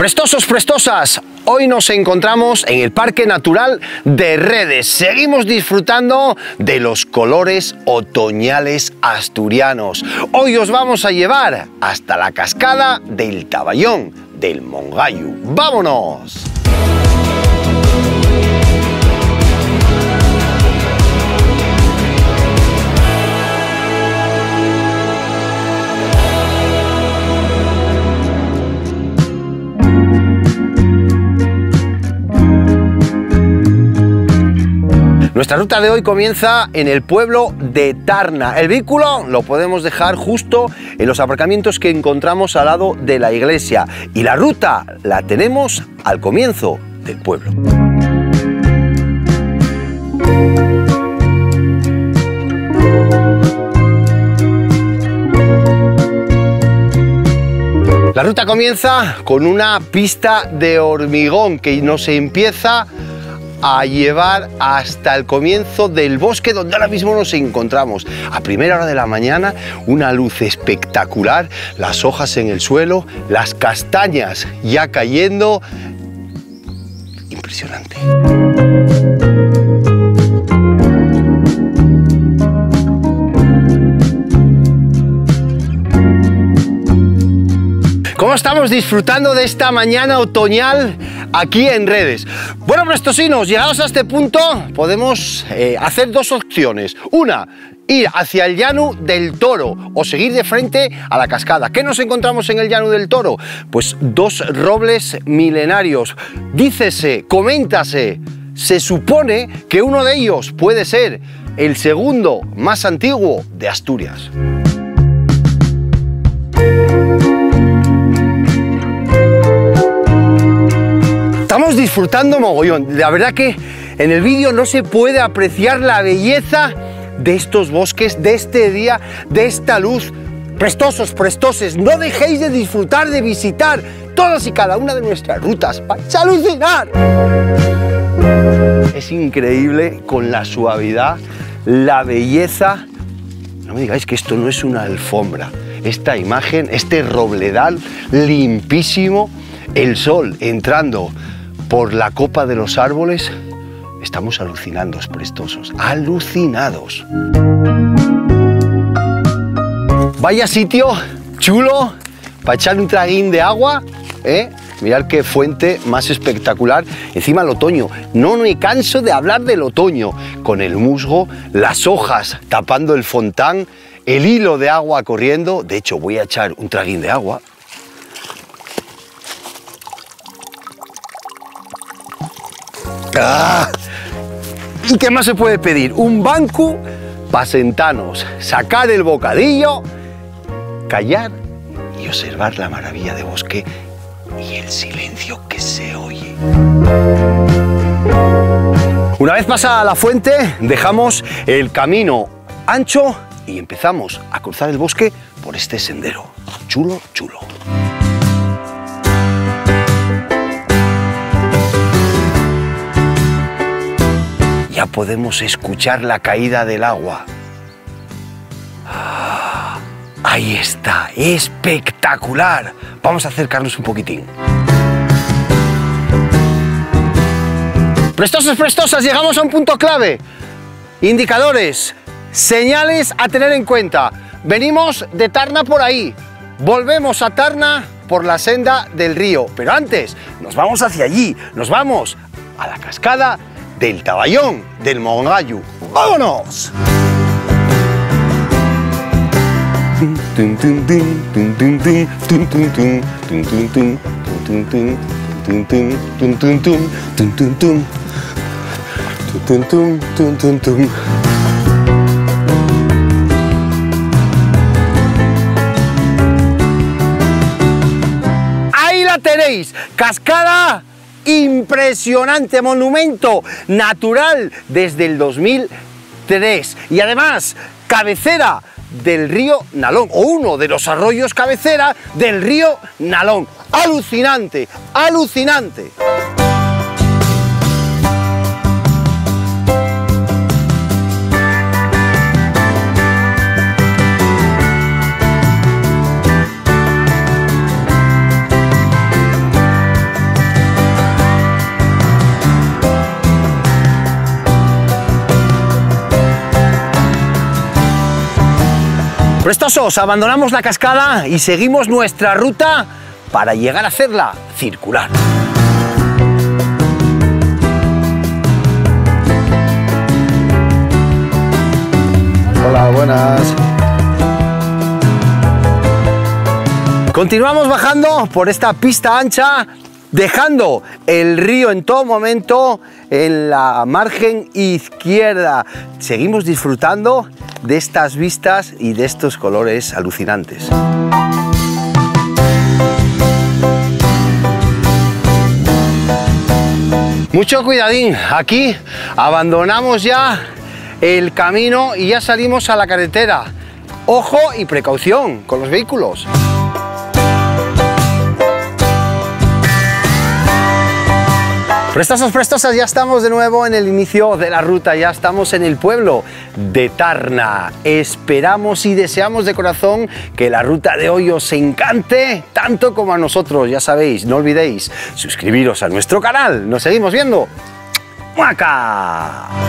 Prestosos, prestosas, hoy nos encontramos en el Parque Natural de Redes. Seguimos disfrutando de los colores otoñales asturianos. Hoy os vamos a llevar hasta la cascada del Taballón, del Mongallo. ¡Vámonos! Nuestra ruta de hoy comienza en el pueblo de Tarna. El vehículo lo podemos dejar justo en los aparcamientos que encontramos al lado de la iglesia. Y la ruta la tenemos al comienzo del pueblo. La ruta comienza con una pista de hormigón que nos empieza a llevar hasta el comienzo del bosque donde ahora mismo nos encontramos. A primera hora de la mañana, una luz espectacular, las hojas en el suelo, las castañas ya cayendo. Impresionante. ¿Cómo estamos disfrutando de esta mañana otoñal aquí en Redes? Bueno, prestosinos, llegados a este punto podemos hacer dos opciones. Una, ir hacia el Llano del Toro o seguir de frente a la cascada. ¿Qué nos encontramos en el Llano del Toro? Pues dos robles milenarios. Dícese, coméntase, se supone que uno de ellos puede ser el segundo más antiguo de Asturias. Estamos disfrutando mogollón. La verdad que en el vídeo no se puede apreciar la belleza de estos bosques, de este día, de esta luz. Prestosos, prestoses, no dejéis de disfrutar, de visitar todas y cada una de nuestras rutas. ¡Vais a alucinar! Es increíble con la suavidad, la belleza. No me digáis que esto no es una alfombra. Esta imagen, este robledal limpísimo, el sol entrando por la copa de los árboles. Estamos alucinando, prestosos, alucinados. Vaya sitio chulo para echar un traguín de agua, ¿eh? Mirad qué fuente más espectacular. Encima el otoño, no me canso de hablar del otoño, con el musgo, las hojas tapando el fontán, el hilo de agua corriendo. De hecho, voy a echar un traguín de agua. ¡Ah! ¿Y qué más se puede pedir? Un banco para sentarnos, sacar el bocadillo, callar y observar la maravilla de bosque y el silencio que se oye. Una vez pasada la fuente, dejamos el camino ancho y empezamos a cruzar el bosque por este sendero. Chulo, chulo. Ya podemos escuchar la caída del agua. Ah, ahí está, espectacular. Vamos a acercarnos un poquitín. Prestosos, prestosas, llegamos a un punto clave. Indicadores, señales a tener en cuenta. Venimos de Tarna por ahí, volvemos a Tarna por la senda del río. Pero antes, nos vamos hacia allí, nos vamos a la cascada del Taballón, del Mongallo. ¡Vámonos! Ahí la tenéis, cascada impresionante, monumento natural desde el 2003 y además cabecera del río Nalón, o uno de los arroyos cabecera del río Nalón. Alucinante, alucinante. Prestosos, abandonamos la cascada y seguimos nuestra ruta para llegar a hacerla circular. Hola, buenas. Continuamos bajando por esta pista ancha, dejando el río en todo momento en la margen izquierda. Seguimos disfrutando de estas vistas y de estos colores alucinantes. Mucho cuidadín, aquí abandonamos ya el camino y ya salimos a la carretera. Ojo y precaución con los vehículos. Prestosas, ya estamos de nuevo en el inicio de la ruta, ya estamos en el pueblo de Tarna. Esperamos y deseamos de corazón que la ruta de hoy os encante tanto como a nosotros. Ya sabéis, no olvidéis suscribiros a nuestro canal. Nos seguimos viendo. ¡Muaca!